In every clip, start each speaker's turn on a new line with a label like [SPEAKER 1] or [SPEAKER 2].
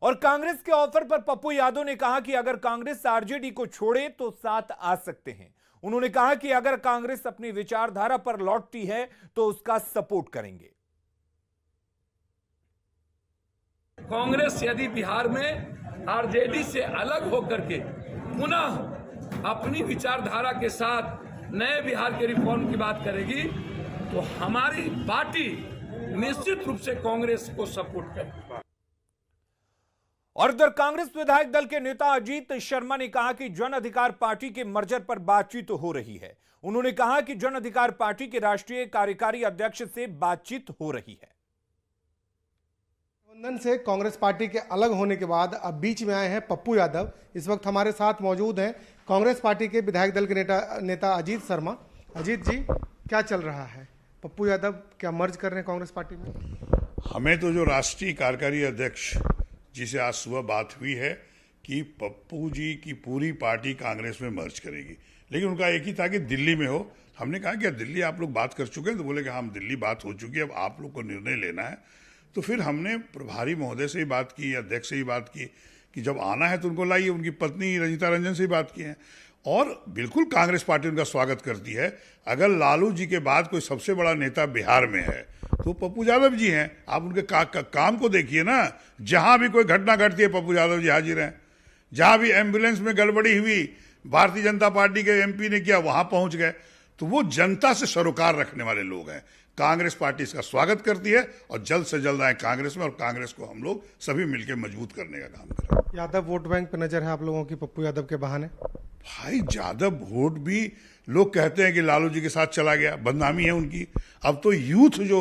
[SPEAKER 1] और कांग्रेस के ऑफर पर पप्पू यादव ने कहा कि अगर कांग्रेस आरजेडी को छोड़े तो साथ आ सकते हैं। उन्होंने कहा कि अगर कांग्रेस अपनी विचारधारा पर लौटती है तो उसका सपोर्ट करेंगे।
[SPEAKER 2] कांग्रेस यदि बिहार में आरजेडी से अलग होकर के पुनः अपनी विचारधारा के साथ नए बिहार के रिफॉर्म की बात करेगी तो हमारी पार्टी निश्चित रूप से कांग्रेस को सपोर्ट करेगी।
[SPEAKER 1] और उधर कांग्रेस विधायक दल के नेता अजीत शर्मा ने कहा कि जन अधिकार पार्टी के मर्जर पर बातचीत हो रही है। उन्होंने कहा कि जन अधिकार पार्टी के राष्ट्रीय कार्यकारी अध्यक्ष से बातचीत हो रही है।
[SPEAKER 3] गठबंधन से कांग्रेस पार्टी के अलग होने के बाद अब बीच में आए हैं पप्पू यादव। इस वक्त हमारे साथ मौजूद हैं कांग्रेस पार्टी के विधायक दल के नेता अजीत शर्मा। अजीत जी, क्या चल रहा है? पप्पू यादव क्या मर्ज कर रहे हैं कांग्रेस पार्टी में?
[SPEAKER 4] हमें तो जो राष्ट्रीय कार्यकारी अध्यक्ष जिसे आज सुबह बात हुई है कि पप्पू जी की पूरी पार्टी कांग्रेस में मर्ज करेगी, लेकिन उनका एक ही था कि दिल्ली में हो। हमने कहा कि दिल्ली आप लोग बात कर चुके हैं, तो बोले कि हम दिल्ली बात हो चुकी है, अब आप लोग को निर्णय लेना है। तो फिर हमने प्रभारी महोदय से ही बात की, अध्यक्ष से ही बात की कि जब आना है तो उनको लाइए। उनकी पत्नी रंजीता रंजन से ही बात की है और बिल्कुल कांग्रेस पार्टी उनका स्वागत करती है। अगर लालू जी के बाद कोई सबसे बड़ा नेता बिहार में है तो पप्पू यादव जी हैं। आप उनके काम को देखिए ना, जहां भी कोई घटना घटती है पप्पू यादव जी हाजिर हैं। जहां भी एम्बुलेंस में गड़बड़ी हुई, भारतीय जनता पार्टी के एमपी ने किया, वहां पहुंच गए। तो वो जनता से सरोकार रखने वाले लोग हैं। कांग्रेस पार्टी इसका स्वागत करती है और जल्द से जल्द आए कांग्रेस में और कांग्रेस को हम लोग सभी मिलकर मजबूत करने का काम करें।
[SPEAKER 3] यादव वोट बैंक पे नजर है आप लोगों की पप्पू यादव के बहाने?
[SPEAKER 4] भाई, यादव वोट भी लोग कहते हैं कि लालू जी के साथ चला गया, बदनामी है उनकी। अब तो यूथ जो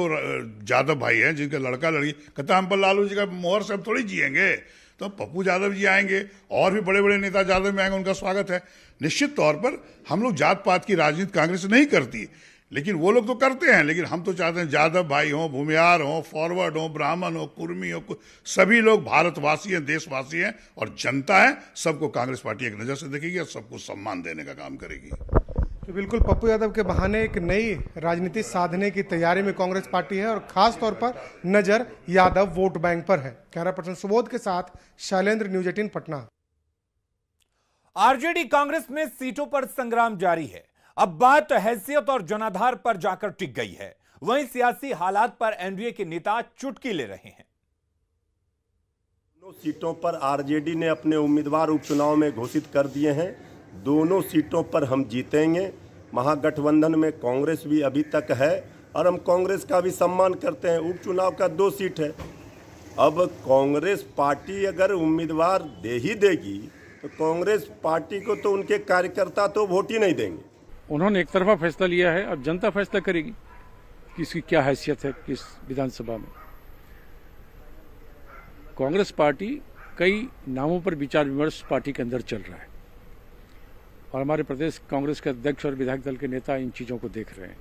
[SPEAKER 4] यादव भाई हैं, जिनका लड़का लड़की कहता हम पर लालू जी का मोहर से अब थोड़ी जिएंगे, तो पप्पू यादव जी आएंगे और भी बड़े बड़े नेता यादव में आएंगे, उनका स्वागत है। निश्चित तौर पर हम लोग जात पात की राजनीति कांग्रेस नहीं करती, लेकिन वो लोग तो करते हैं। लेकिन हम तो चाहते हैं यादव भाई हों, भूमिहार हों, फॉरवर्ड हों, ब्राह्मण हो, कुर्मी हो, सभी लोग भारतवासी हैं, देशवासी हैं और जनता है। सबको कांग्रेस पार्टी एक नजर से देखेगी और सबको सम्मान देने का काम करेगी।
[SPEAKER 3] तो बिल्कुल पप्पू यादव के बहाने एक नई राजनीति साधने की तैयारी में कांग्रेस पार्टी है और खास तौर पर नजर यादव वोट बैंक पर है। कैमरा पर्सन सुबोध के साथ शैलेंद्र, न्यूज 18 पटना।
[SPEAKER 1] आरजेडी कांग्रेस में सीटों पर संग्राम जारी है। अब बात हैसियत और जनाधार पर जाकर टिक गई है। वहीं सियासी हालात पर एनडीए के नेता चुटकी ले रहे हैं।
[SPEAKER 5] दोनों सीटों पर आरजेडी ने अपने उम्मीदवार उपचुनाव में घोषित कर दिए हैं। दोनों सीटों पर हम जीतेंगे। महागठबंधन में कांग्रेस भी अभी तक है और हम कांग्रेस का भी सम्मान करते हैं। उपचुनाव का 2 सीट है। अब कांग्रेस पार्टी अगर उम्मीदवार दे ही देगी तो कांग्रेस पार्टी को तो उनके कार्यकर्ता तो वोट ही नहीं देंगे।
[SPEAKER 6] उन्होंने एक तरफा फैसला लिया है, अब जनता फैसला करेगी कि इसकी क्या हैसियत है किस विधानसभा में। कांग्रेस पार्टी कई नामों पर विचार विमर्श पार्टी के अंदर चल रहा है और हमारे प्रदेश कांग्रेस के अध्यक्ष और विधायक दल के नेता इन चीजों को देख रहे हैं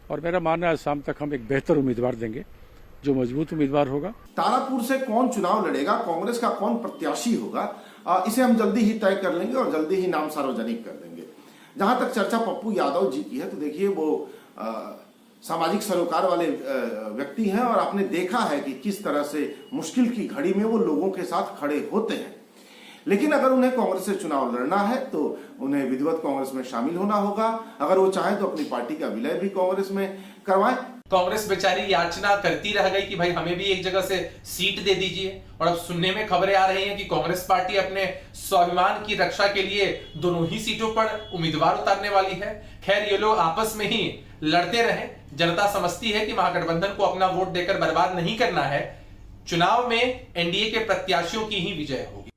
[SPEAKER 6] और मेरा मानना है शाम तक हम एक बेहतर उम्मीदवार देंगे, जो मजबूत उम्मीदवार होगा।
[SPEAKER 7] तारापुर से कौन चुनाव लड़ेगा, कांग्रेस का कौन प्रत्याशी होगा, इसे हम जल्दी ही तय कर लेंगे और जल्दी ही नाम सार्वजनिक कर देंगे। जहां तक चर्चा पप्पू यादव जी की है तो देखिए वो सामाजिक सरोकार वाले व्यक्ति हैं और आपने देखा है कि किस तरह से मुश्किल की घड़ी में वो लोगों के साथ खड़े होते हैं। लेकिन अगर उन्हें कांग्रेस से चुनाव लड़ना है तो उन्हें विधिवत कांग्रेस में शामिल होना होगा। अगर वो चाहें तो अपनी पार्टी का विलय भी कांग्रेस में करवाएं।
[SPEAKER 8] कांग्रेस बेचारी याचना करती रह गई कि भाई हमें भी एक जगह से सीट दे दीजिए और अब सुनने में खबरें आ रही हैं कि कांग्रेस पार्टी अपने स्वाभिमान की रक्षा के लिए दोनों ही सीटों पर उम्मीदवार उतारने वाली है। खैर, ये लोग आपस में ही लड़ते रहे। जनता समझती है कि महागठबंधन को अपना वोट देकर बर्बाद नहीं करना है। चुनाव में एनडीए के प्रत्याशियों की ही विजय होगी।